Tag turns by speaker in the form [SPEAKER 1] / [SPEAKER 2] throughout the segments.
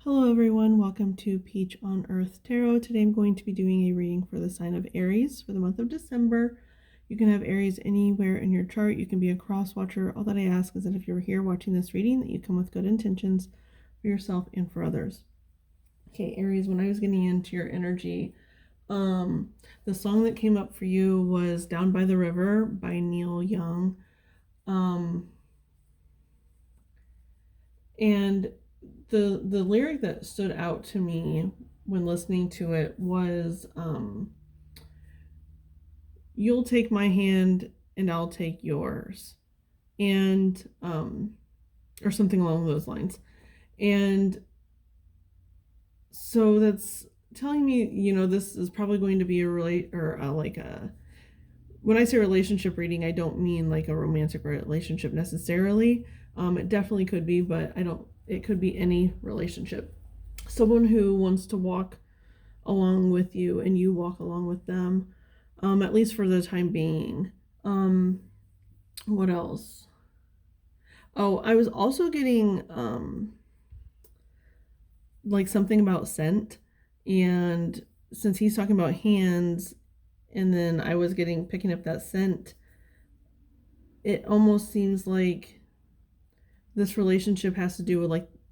[SPEAKER 1] Hello everyone, welcome to Peach on Earth Tarot. Today I'm going to be doing a reading for the sign of Aries for the month of December. You can have Aries anywhere in your chart. You can be a cross watcher. All that I ask is that if you're here watching this reading, that you come with good intentions for yourself and for others. Okay, Aries, when I was getting into your energy, the song that came up for you was Down by the River by Neil Young. And the lyric that stood out to me when listening to it was you'll take my hand and I'll take yours, and or something along those lines. And so that's telling me, this is probably going to be when I say relationship reading, I don't mean like a romantic relationship necessarily. It definitely could be, but it could be any relationship. Someone who wants to walk along with you and you walk along with them, at least for the time being. What else? Oh, I was also getting like something about scent, and since he's talking about hands, and then I was picking up that scent, it almost seems like this relationship has to do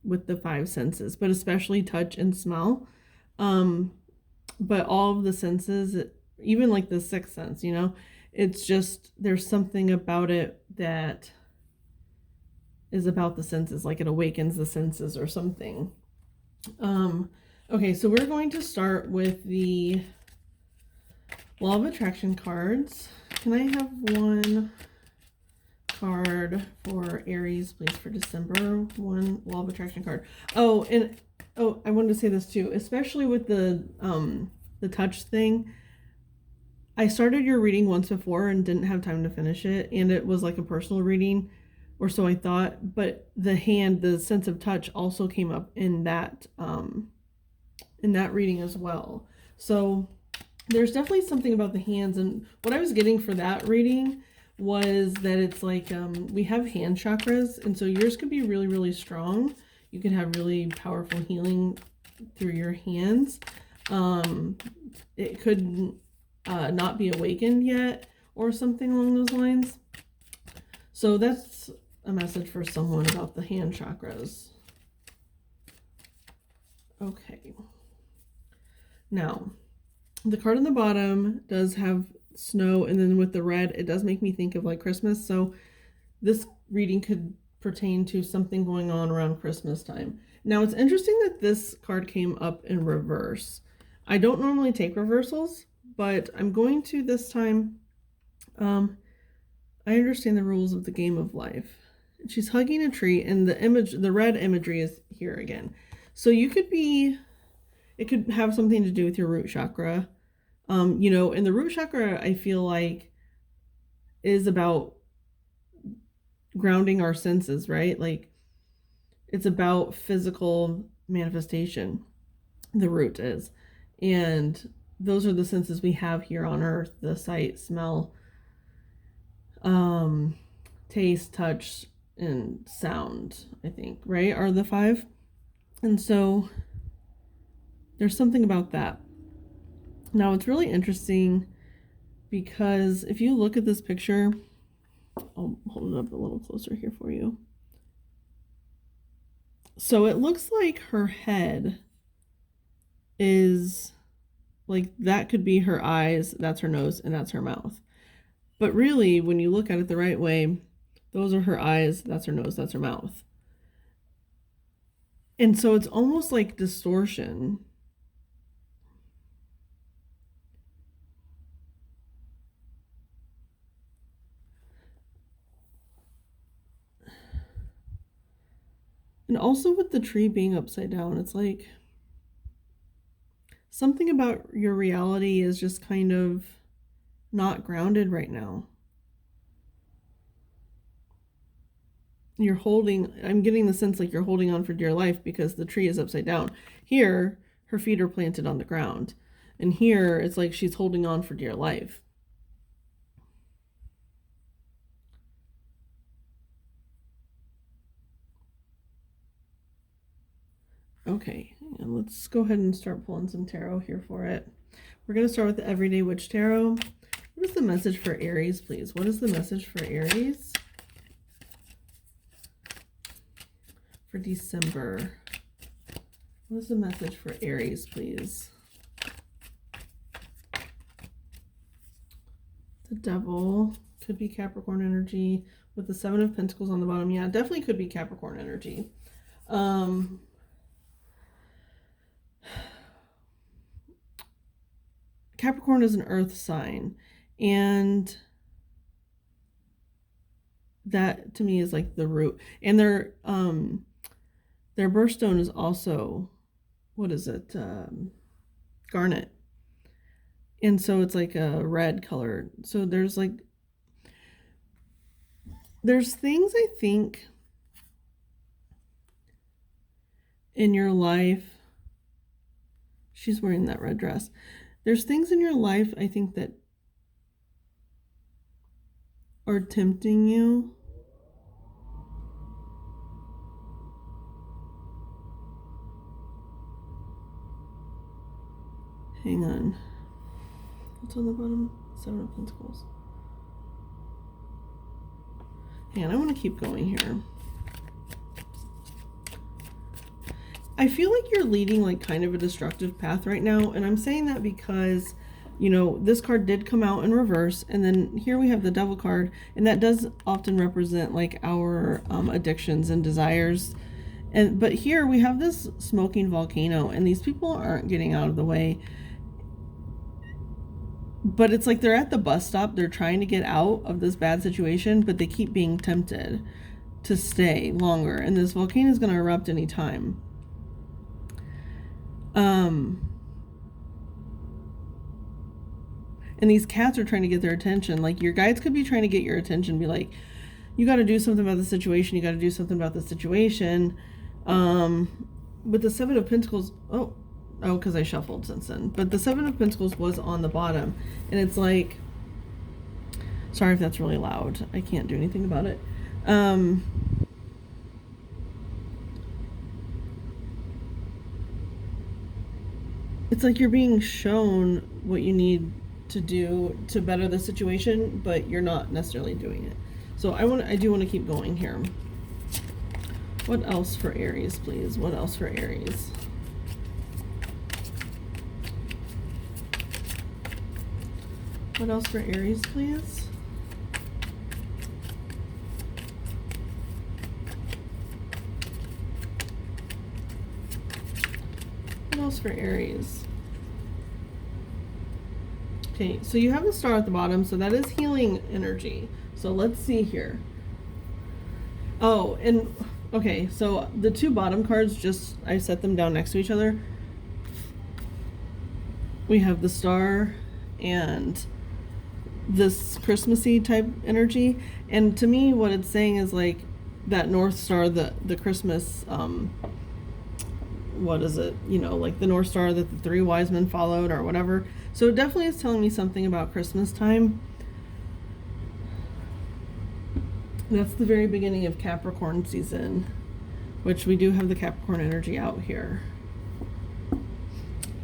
[SPEAKER 1] with the five senses, but especially touch and smell. But all of the senses, even like the sixth sense, it's just there's something about it that is about the senses, like it awakens the senses or something. Okay, so we're going to start with the Law of Attraction cards. Can I have one card for Aries, please, for December? One Law of Attraction card. Oh, I wanted to say this too, especially with the touch thing. I started your reading once before and didn't have time to finish it, and it was like a personal reading, or so I thought. But the sense of touch, also came up in that reading as well. So there's definitely something about the hands, and what I was getting for that reading was that it's like we have hand chakras, and so yours could be really, really strong. You can have really powerful healing through your hands. It could not be awakened yet or something along those lines. So that's a message for someone about the hand chakras. Okay. Now, the card on the bottom does have snow, and then with the red, it does make me think of like Christmas. So this reading could pertain to something going on around Christmas time. Now, it's interesting that this card came up in reverse. I don't normally take reversals, but I'm going to this time. I understand the rules of the game of life. She's hugging a tree, and the red imagery is here again. So it could have something to do with your root chakra. And the root chakra, I feel like, is about grounding our senses, right? Like, it's about physical manifestation, the root is. And those are the senses we have here on earth: the sight, smell, taste, touch, and sound, I think, right, are the five. And so there's something about that. Now, it's really interesting because if you look at this picture, I'll hold it up a little closer here for you. So it looks like her head is like, that could be her eyes, that's her nose, and that's her mouth. But really, when you look at it the right way, those are her eyes, that's her nose, that's her mouth. And so it's almost like distortion. And also with the tree being upside down, it's like something about your reality is just kind of not grounded right now. I'm getting the sense like you're holding on for dear life because the tree is upside down. Here, her feet are planted on the ground. And here, it's like she's holding on for dear life. Okay, and let's go ahead and start pulling some tarot here for it. We're going to start with the Everyday Witch Tarot. What is the message for Aries, please? What is the message for Aries for December? What is the message for Aries, please? The Devil. Could be Capricorn energy with the Seven of Pentacles on the bottom. Yeah, definitely could be Capricorn energy. Capricorn is an earth sign, and that to me is like the root. And their birthstone is also, what is it? Garnet. And so it's like a red color. So there's things I think in your life. She's wearing that red dress. There's things in your life I think that are tempting you. Hang on. What's on the bottom? Seven of Pentacles. Hang on, I want to keep going here. I feel like you're leading like kind of a destructive path right now, and I'm saying that because, you know, this card did come out in reverse, and then here we have the Devil card, and that does often represent like our addictions and desires. But here we have this smoking volcano, and these people aren't getting out of the way. But it's like they're at the bus stop, they're trying to get out of this bad situation, but they keep being tempted to stay longer, and this volcano is going to erupt any time. And these cats are trying to get their attention. Like, your guides could be trying to get your attention, be like, you got to do something about the situation, you got to do something about the situation. With the Seven of Pentacles, oh, because I shuffled since then, but the Seven of Pentacles was on the bottom, and it's like, sorry if that's really loud, I can't do anything about it. It's like you're being shown what you need to do to better the situation, but you're not necessarily doing it. So I do want to keep going here. What else for Aries, please? What else for Aries? What else for Aries, please? What else for Aries? Okay, so you have the star at the bottom, so that is healing energy. So let's see here. Oh, and okay, so the two bottom cards, just I set them down next to each other. We have the star and this Christmassy type energy, and to me what it's saying is like that North Star, the Christmas, what is it, you know, like the North Star that the three wise men followed or whatever. So it definitely is telling me something about Christmas time. That's the very beginning of Capricorn season, which we do have the Capricorn energy out here.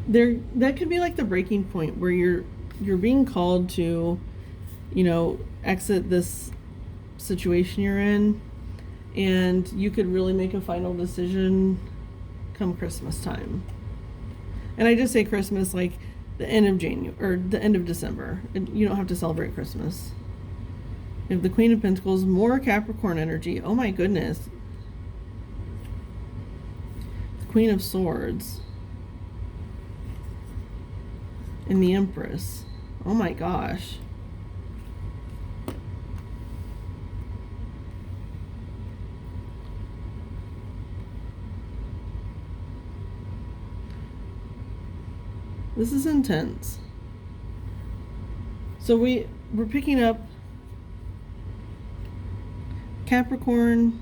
[SPEAKER 1] That could be like the breaking point where you're being called to, you know, exit this situation you're in, and you could really make a final decision come Christmas time. And I just say Christmas like the end of January or the end of December. You don't have to celebrate Christmas. You have the Queen of Pentacles, more Capricorn energy. Oh my goodness. The Queen of Swords. And the Empress. Oh my gosh. This is intense. So we're picking up Capricorn,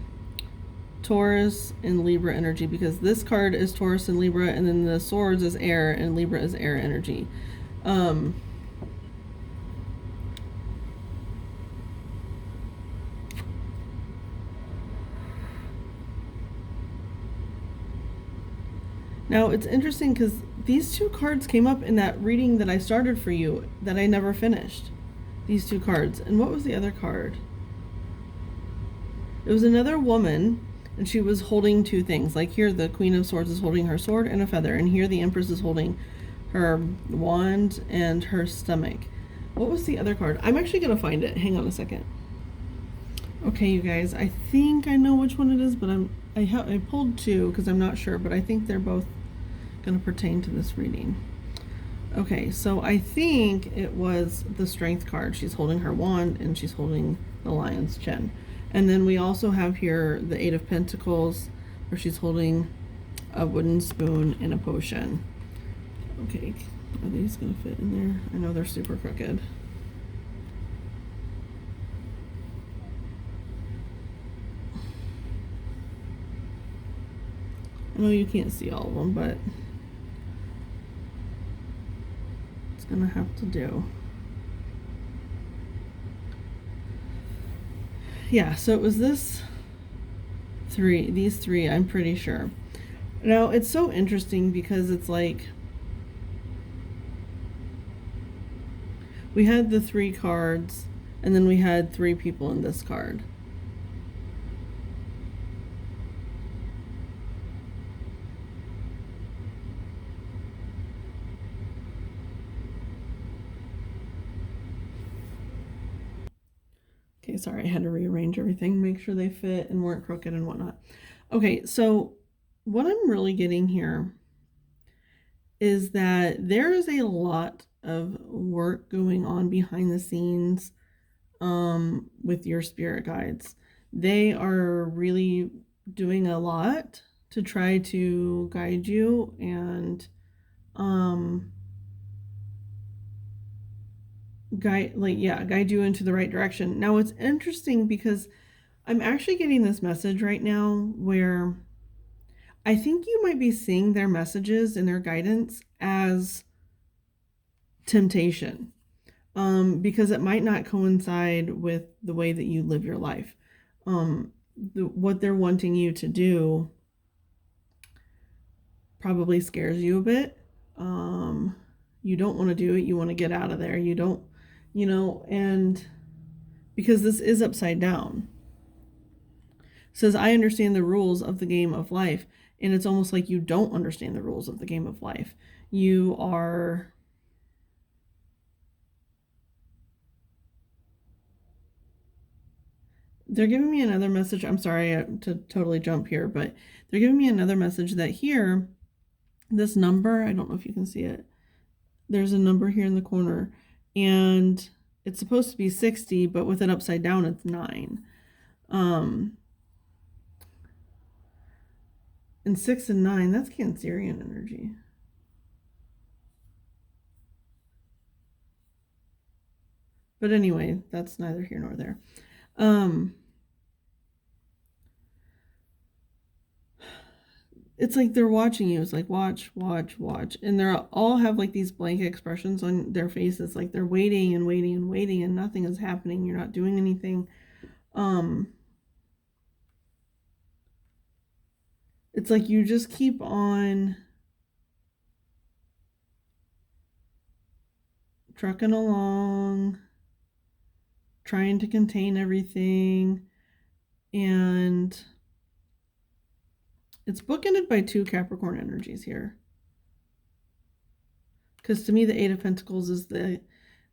[SPEAKER 1] Taurus, and Libra energy, because this card is Taurus and Libra, and then the Swords is air, and Libra is air energy. Now it's interesting because these two cards came up in that reading that I started for you that I never finished. These two cards. And what was the other card? It was another woman, and she was holding two things. Like here, the Queen of Swords is holding her sword and a feather, and here the Empress is holding her wand and her stomach. What was the other card? I'm actually going to find it. Hang on a second. Okay, you guys, I think I know which one it is, but I pulled two because I'm not sure, but I think they're both going to pertain to this reading. Okay, so I think it was the Strength card. She's holding her wand and she's holding the lion's chin. And then we also have here the Eight of Pentacles, where she's holding a wooden spoon and a potion. Okay, are these going to fit in there? I know they're super crooked. I know you can't see all of them, but it's going to have to do. Yeah, so it was these three, I'm pretty sure. Now, it's so interesting because it's like we had the three cards, and then we had three people in this card. Okay, sorry, I had to rearrange everything, make sure they fit and weren't crooked and whatnot. Okay, so what I'm really getting here is that there is a lot of work going on behind the scenes with your spirit guides. They are really doing a lot to try to guide you and guide you into the right direction. Now it's interesting because I'm actually getting this message right now where I think you might be seeing their messages and their guidance as temptation, because it might not coincide with the way that you live your life. What they're wanting you to do probably scares you a bit. You don't want to do it. You want to get out of there. You don't, and because this is upside down. It says, I understand the rules of the game of life. And it's almost like you don't understand the rules of the game of life. You are... They're giving me another message. I'm sorry to totally jump here, but they're giving me another message that here, this number, I don't know if you can see it. There's a number here in the corner, and it's supposed to be 60, but with it upside down, it's 9. And 6 and 9, that's Cancerian energy. But anyway, that's neither here nor there. It's like they're watching you. It's like watch, watch, watch. And they're all have like these blank expressions on their faces. Like they're waiting and waiting and waiting and nothing is happening. You're not doing anything. It's like you just keep on trucking along, trying to contain everything. And it's bookended by 2 Capricorn energies here. Because to me, the Eight of Pentacles is the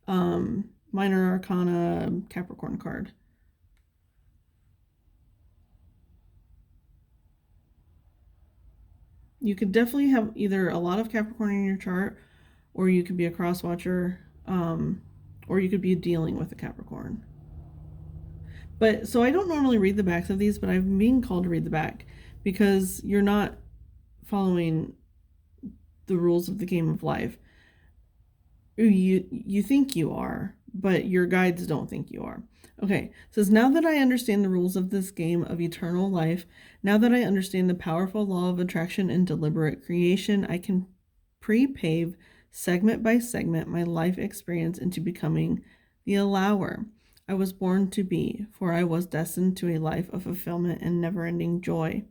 [SPEAKER 1] Minor Arcana Capricorn card. You could definitely have either a lot of Capricorn in your chart, or you could be a cross watcher, or you could be dealing with a Capricorn. But so I don't normally read the backs of these, but I'm being called to read the back because you're not following the rules of the game of life. You think you are, but your guides don't think you are. Okay, it says, now that I understand the rules of this game of eternal life, now that I understand the powerful law of attraction and deliberate creation, I can pre-pave segment by segment my life experience into becoming the allower I was born to be, for I was destined to a life of fulfillment and never-ending joy.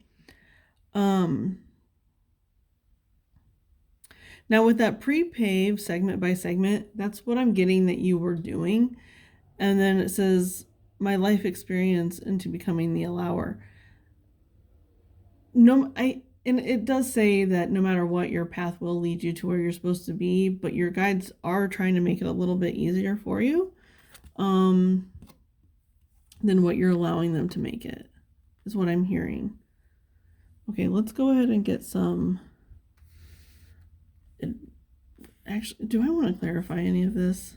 [SPEAKER 1] Now with that pre-pave segment by segment, that's what I'm getting that you were doing. And then it says my life experience into becoming the allower. No, and it does say that no matter what, your path will lead you to where you're supposed to be, but your guides are trying to make it a little bit easier for you than what you're allowing them to make it, is what I'm hearing. Okay, let's go ahead and get some. Actually, do I want to clarify any of this?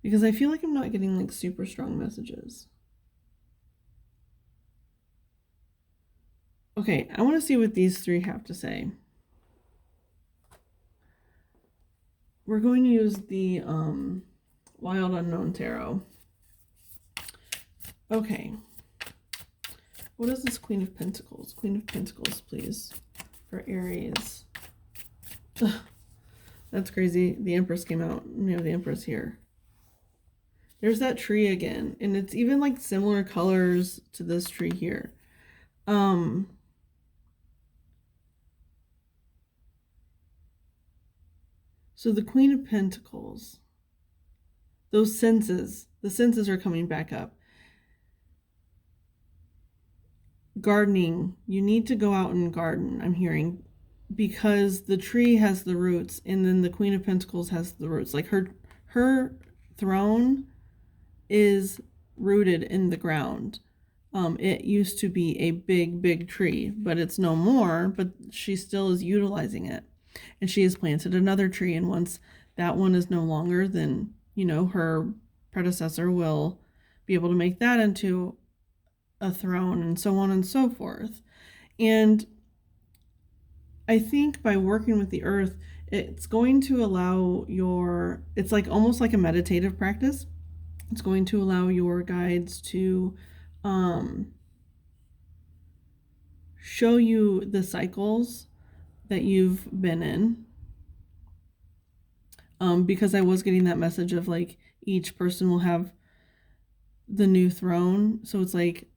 [SPEAKER 1] Because I feel like I'm not getting like super strong messages. Okay, I want to see what these three have to say. We're going to use the Wild Unknown Tarot. Okay. What is this Queen of Pentacles? Queen of Pentacles, please. For Aries. Ugh, that's crazy. The Empress came out. We have the Empress here. There's that tree again. And it's even like similar colors to this tree here. So the Queen of Pentacles. Those senses. The senses are coming back up. Gardening. You need to go out and garden, I'm hearing. Because the tree has the roots. And then the Queen of Pentacles has the roots. Like her throne is rooted in the ground. It used to be a big tree, but it's no more, but she still is utilizing it. And she has planted another tree, and once that one is no longer, then, you know, her predecessor will be able to make that into a throne, and so on and so forth. And I think by working with the earth, it's going to allow it's like almost like a meditative practice. It's going to allow your guides to show you the cycles that you've been in. Because I was getting that message of like each person will have the new throne. So it's like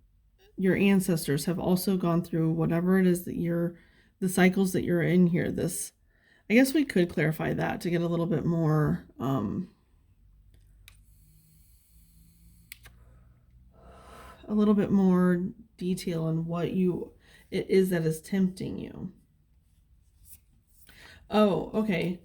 [SPEAKER 1] your ancestors have also gone through whatever it is that the cycles that you're in here. I guess we could clarify that to get a little bit more detail on what it is that is tempting you. Oh, okay.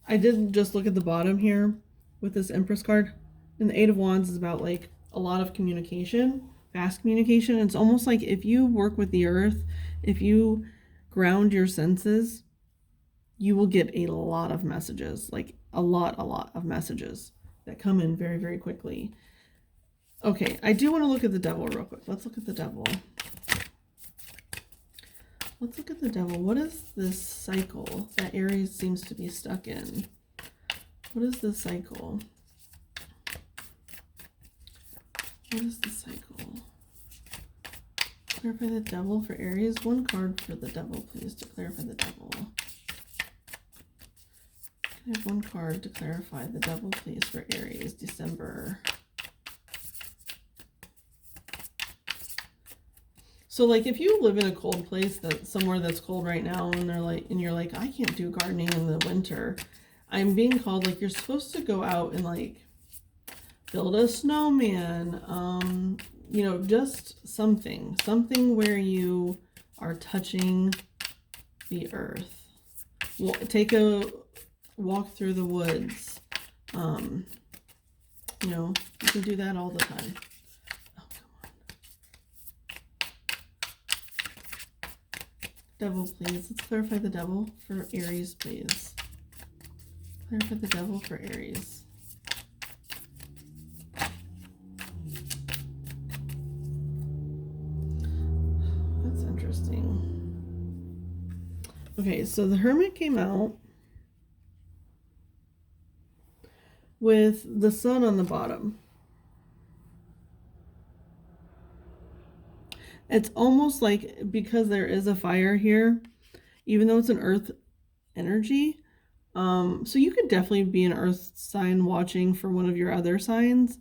[SPEAKER 1] I did just look at the bottom here with this Empress card. And the Eight of Wands is about like a lot of communication, fast communication. It's almost like if you work with the earth, if you ground your senses, you will get a lot of messages, like a lot of messages that come in very, very quickly. Okay, I do want to look at the Devil real quick. Let's look at the Devil. Let's look at the Devil. What is this cycle that Aries seems to be stuck in? What is the cycle? What is the cycle? Clarify the Devil for Aries. One card for the Devil, please, to clarify the Devil. Can I have one card to clarify the Devil, please, for Aries, December? So like if you live in a cold place, somewhere that's cold right now, and you're like, I can't do gardening in the winter. I'm being called like you're supposed to go out and like build a snowman, you know, just something where you are touching the earth. Take a walk through the woods. You know, you can do that all the time. Oh, come on. Devil, please. Let's clarify the Devil for Aries, please. Clarify the Devil for Aries. That's interesting. Okay, so the Hermit came out with the Sun on the bottom. It's almost like, because there is a fire here, even though it's an earth energy, so you could definitely be an earth sign watching for one of your other signs,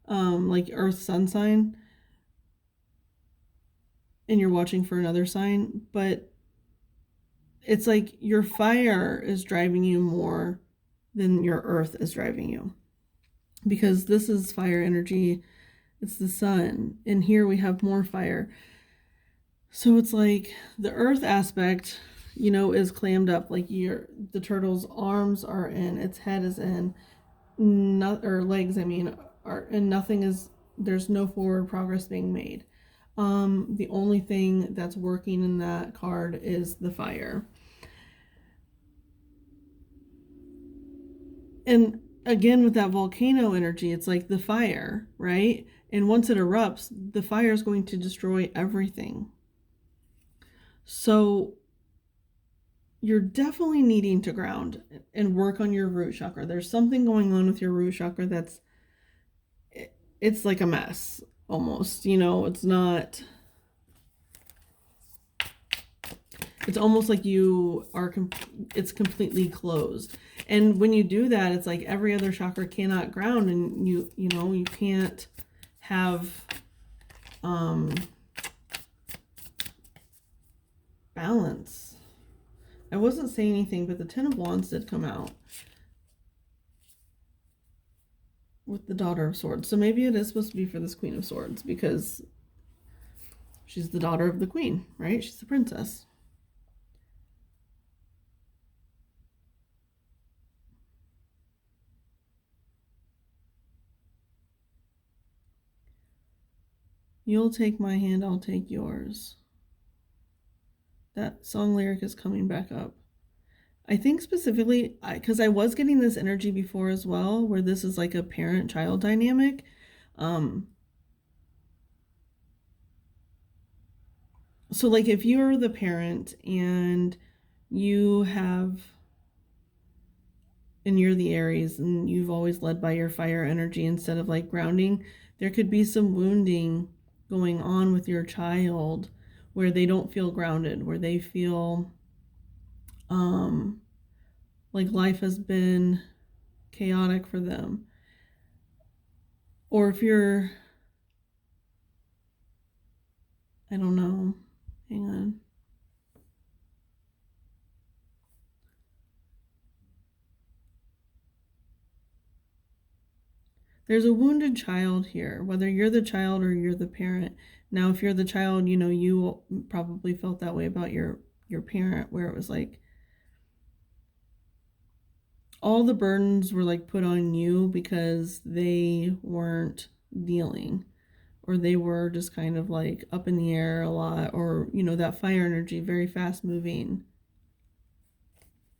[SPEAKER 1] like earth sun sign, and you're watching for another sign, but it's like your fire is driving you more than your earth is driving you, because this is fire energy. It's the sun, and here we have more fire. So it's like the earth aspect, is clammed up. Like the turtle's arms are in, its head is in, not or legs. I mean, are and nothing is. There's no forward progress being made. The only thing that's working in that card is the fire. And again, with that volcano energy, it's like the fire, right? And once it erupts, the fire is going to destroy everything. So you're definitely needing to ground and work on your root chakra. There's something going on with your root chakra it's like a mess almost. It's not. It's almost like it's completely closed. And when you do that, it's like every other chakra cannot ground, and you can't have balance. I wasn't saying anything, but the Ten of Wands did come out with the Daughter of Swords. So maybe it is supposed to be for this Queen of Swords, because she's the daughter of the queen, right? She's the princess. You'll take my hand, I'll take yours. That song lyric is coming back up. I think specifically, because I was getting this energy before as well, where this is like a parent-child dynamic. So like if you're the parent and you're the Aries and you've always led by your fire energy instead of like grounding, there could be some wounding going on with your child where they don't feel grounded, where they feel like life has been chaotic for them. Or if you're, I don't know, hang on. There's a wounded child here, whether you're the child or you're the parent. Now, if you're the child, you probably felt that way about your parent, where it was like all the burdens were like put on you because they weren't dealing, or they were just kind of like up in the air a lot, or that fire energy, very fast moving.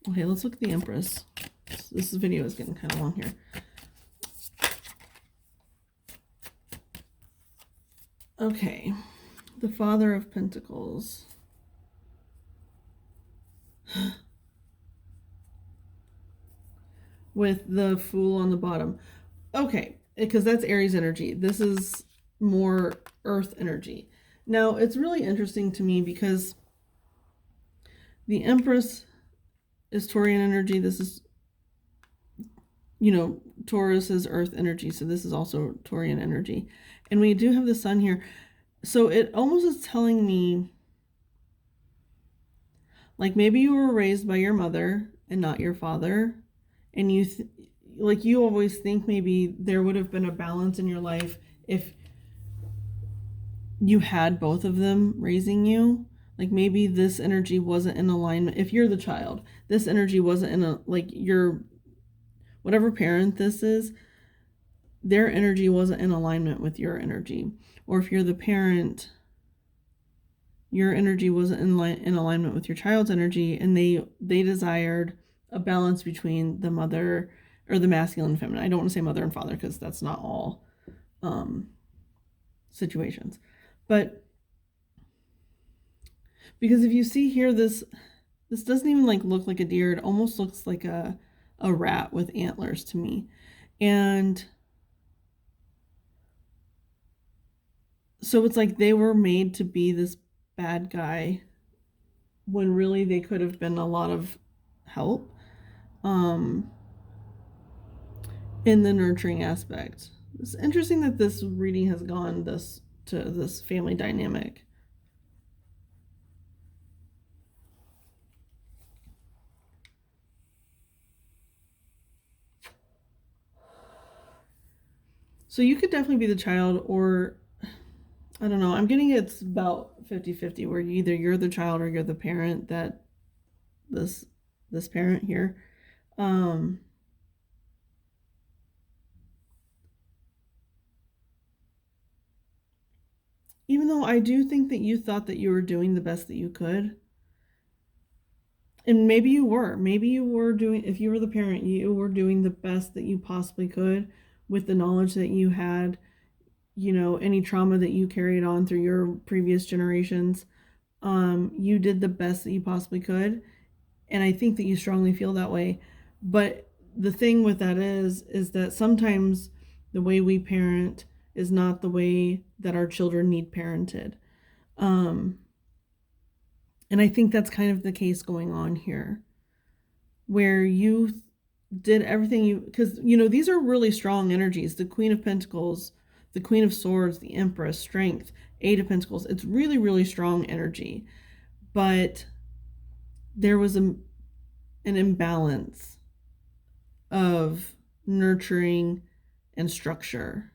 [SPEAKER 1] Okay, let's look at the Empress. This video is getting kind of long here. Okay, the Father of Pentacles. With the Fool on the bottom. Okay, because that's Aries energy. This is more Earth energy. Now, it's really interesting to me because the Empress is Taurian energy. This is, Taurus is Earth energy. So this is also Taurian energy. And we do have the Sun here. So it almost is telling me, like, maybe you were raised by your mother and not your father. And you always think maybe there would have been a balance in your life if you had both of them raising you. Like maybe this energy wasn't in alignment. If you're the child, this energy wasn't your whatever parent this is, their energy wasn't in alignment with your energy. Or if you're the parent, your energy wasn't in alignment with your child's energy, and they desired a balance between the mother, or the masculine and feminine. I don't want to say mother and father because that's not all situations. But because if you see here, this doesn't even like look like a deer. It almost looks like a rat with antlers to me. And so it's like they were made to be this bad guy when really they could have been a lot of help in the nurturing aspect. It's interesting that this reading has gone to this family dynamic. So you could definitely be the child, or I don't know. I'm getting it's about 50-50, where either you're the child or you're the parent that this this parent here. Um, Even though I do think that you thought that you were doing the best that you could, and maybe you were. Maybe you were doing, if you were the parent, you were doing the best that you possibly could with the knowledge that you had, any trauma that you carried on through your previous generations. You did the best that you possibly could. And I think that you strongly feel that way. But the thing with that is that sometimes the way we parent is not the way that our children need parented. Um, and I think that's kind of the case going on here, where you did everything because these are really strong energies. The Queen of Pentacles, the Queen of Swords, the Empress, Strength, Eight of Pentacles. It's really, really strong energy. But there was an imbalance of nurturing and structure.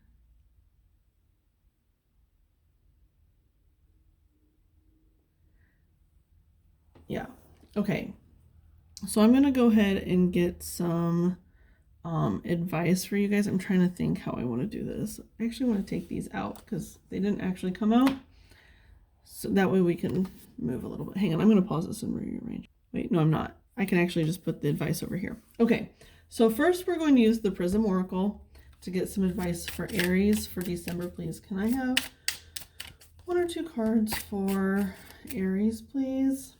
[SPEAKER 1] Yeah. Okay. So I'm going to go ahead and get some advice for you guys. I'm trying to think how I want to do this. I actually want to take these out because they didn't actually come out. So that way we can move a little bit. Hang on, I'm going to pause this and rearrange. Wait, no, I'm not. I can actually just put the advice over here. Okay, so first we're going to use the Prism Oracle to get some advice for Aries for December, please. Can I have one or two cards for Aries, please?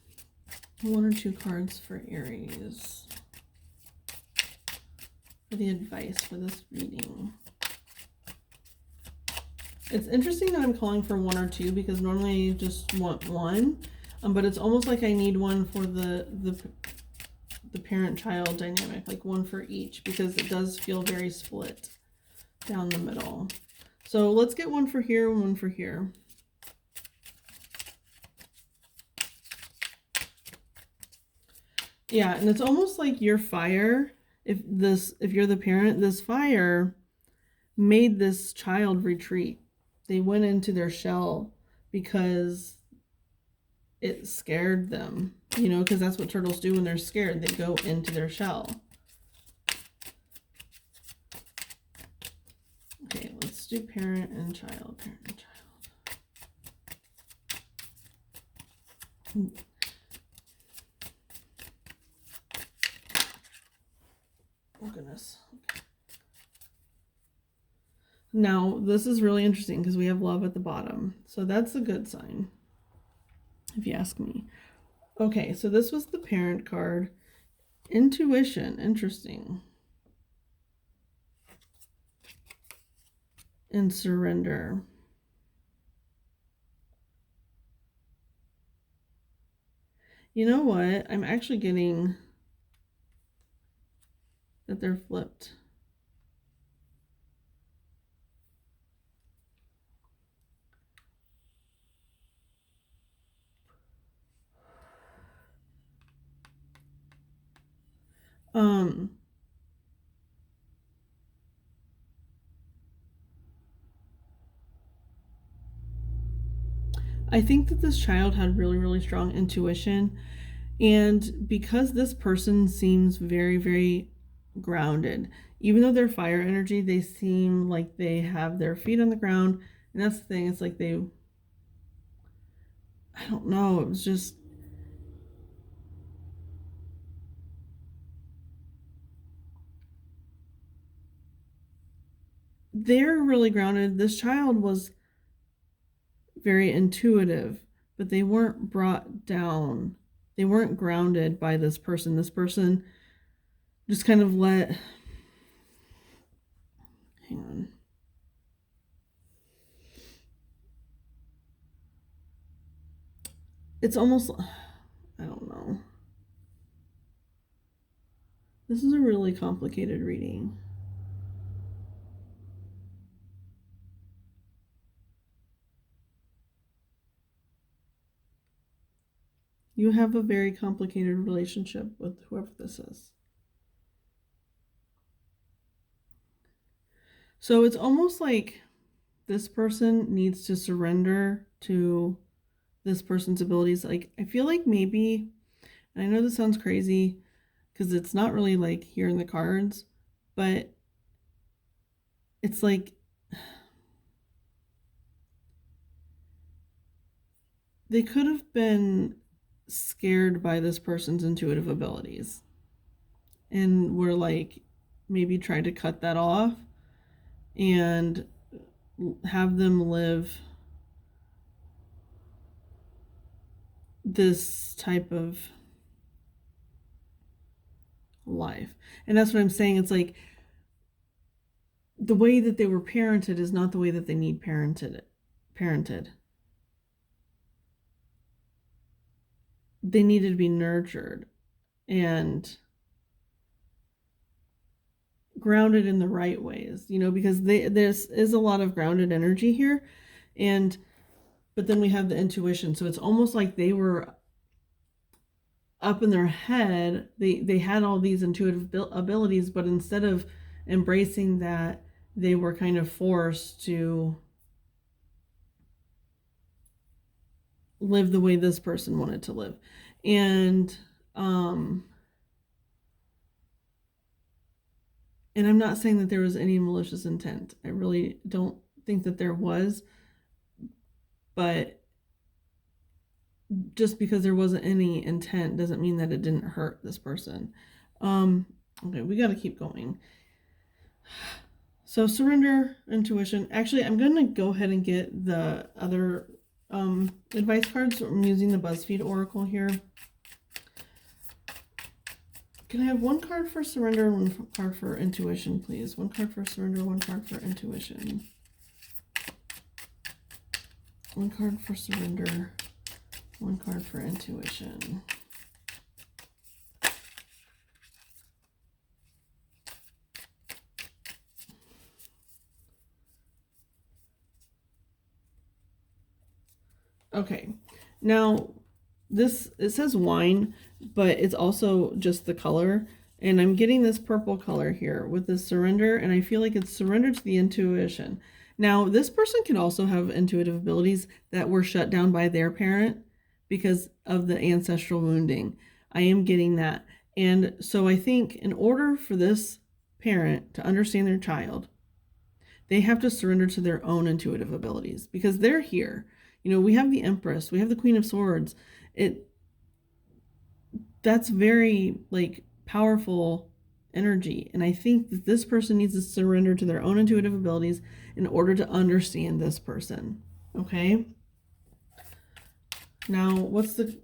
[SPEAKER 1] One or two cards for Aries for the advice for this reading. It's interesting that I'm calling for one or two because normally I just want one, but it's almost like I need one for the parent-child dynamic, like one for each, because it does feel very split down the middle. So let's get one for here and one for here. Yeah, and it's almost like your fire, if you're the parent, this fire made this child retreat. They went into their shell because it scared them, because that's what turtles do when they're scared. They go into their shell. Okay, let's do parent and child, parent and child. Oh, goodness. Okay. Now, this is really interesting because we have love at the bottom. So that's a good sign, if you ask me. Okay, so this was the parent card. Intuition, interesting. And surrender. You know what? I'm actually getting that they're flipped. I think that this child had really, really strong intuition. And because this person seems very, very grounded, even though they're fire energy, they seem like they have their feet on the ground. And that's the thing, it's like I don't know, it was just, they're really grounded. This child was very intuitive, but they weren't brought down. They weren't grounded by this person. This person just kind of hang on. It's almost, I don't know. This is a really complicated reading. You have a very complicated relationship with whoever this is. So it's almost like this person needs to surrender to this person's abilities. Like, I feel like maybe, and I know this sounds crazy because it's not really like here in the cards, but it's like they could have been scared by this person's intuitive abilities and were like maybe tried to cut that off and have them live this type of life. And that's what I'm saying. It's like the way that they were parented is not the way that they need parented. They needed to be nurtured and grounded in the right ways, because there's is a lot of grounded energy here, but then we have the intuition. So it's almost like they were up in their head. They had all these intuitive abilities, but instead of embracing that, they were kind of forced to live the way this person wanted to live. And and I'm not saying that there was any malicious intent. I really don't think that there was. But just because there wasn't any intent doesn't mean that it didn't hurt this person. Okay, we got to keep going. So surrender, intuition. Actually, I'm going to go ahead and get the other advice cards. I'm using the BuzzFeed Oracle here. Can I have one card for surrender and one card for intuition, please? One card for surrender, one card for intuition. One card for surrender, one card for intuition. Okay, now it says wine, but it's also just the color. And I'm getting this purple color here with the surrender, and I feel like it's surrender to the intuition. Now, this person can also have intuitive abilities that were shut down by their parent because of the ancestral wounding. I am getting that. And so I think in order for this parent to understand their child, they have to surrender to their own intuitive abilities because they're here. We have the Empress, we have the Queen of Swords. That's very like powerful energy. And I think that this person needs to surrender to their own intuitive abilities in order to understand this person. Okay. Now, what's the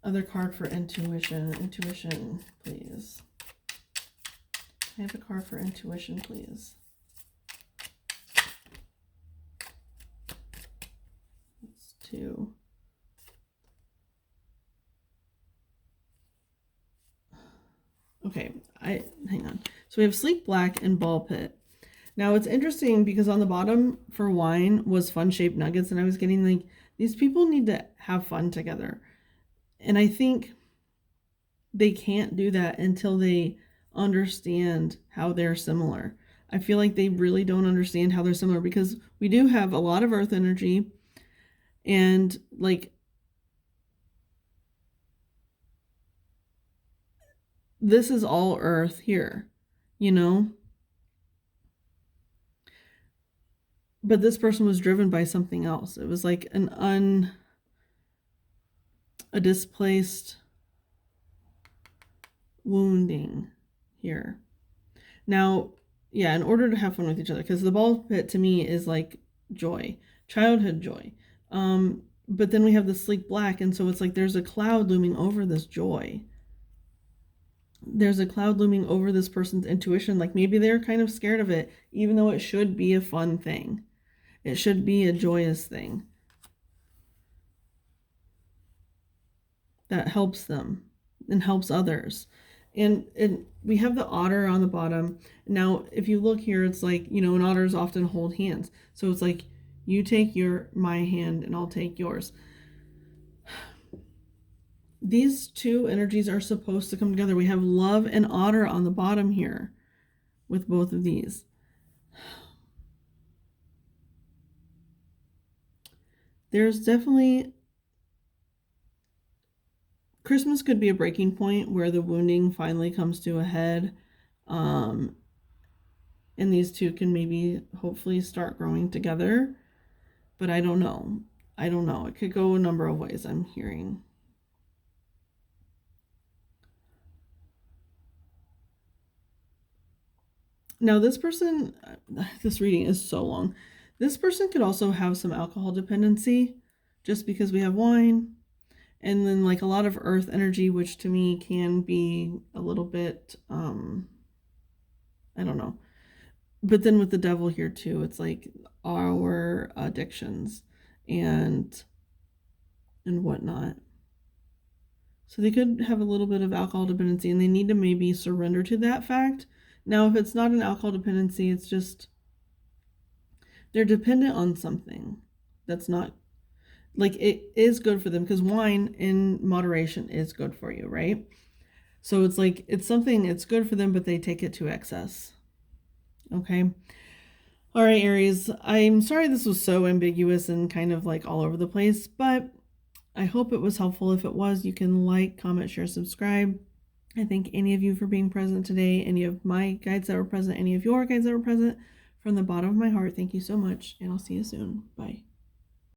[SPEAKER 1] other card for intuition? Intuition, please. I have a card for intuition, please. That's 2. Okay, hang on. So we have Sleek Black and Ball Pit. Now it's interesting because on the bottom for wine was fun shaped nuggets, and I was getting like, these people need to have fun together. And I think they can't do that until they understand how they're similar. I feel like they really don't understand how they're similar because we do have a lot of earth energy, and like this is all earth here, but this person was driven by something else. It was like a displaced wounding here. Now, yeah, in order to have fun with each other, because the ball pit to me is like joy, childhood joy. But then we have the sleek black, and so it's like there's a cloud looming over this joy. There's a cloud looming over this person's intuition. Like maybe they're kind of scared of it, even though it should be a fun thing. It should be a joyous thing that helps them and helps others. And we have the otter on the bottom. Now, if you look here, it's like, and otters often hold hands. So it's like, you take my hand and I'll take yours. These two energies are supposed to come together. We have love and otter on the bottom here with both of these. There's definitely, Christmas could be a breaking point where the wounding finally comes to a head. Um, and these two can maybe hopefully start growing together. But I don't know. I don't know. It could go a number of ways, I'm hearing. Now, this person, this reading is so long. This person could also have some alcohol dependency just because we have wine. And then, like, a lot of earth energy, which to me can be a little bit, I don't know. But then with the devil here too, it's like our addictions and whatnot. So they could have a little bit of alcohol dependency and they need to maybe surrender to that fact. Now, if it's not an alcohol dependency, it's just they're dependent on something that's not, like, it is good for them because wine in moderation is good for you, right? So it's like it's something, it's good for them, but they take it to excess. Okay. All right, Aries. I'm sorry this was so ambiguous and kind of like all over the place, but I hope it was helpful. If it was, you can like, comment, share, subscribe. I thank any of you for being present today, any of my guides that were present, any of your guides that were present. From the bottom of my heart, thank you so much, and I'll see you soon. Bye.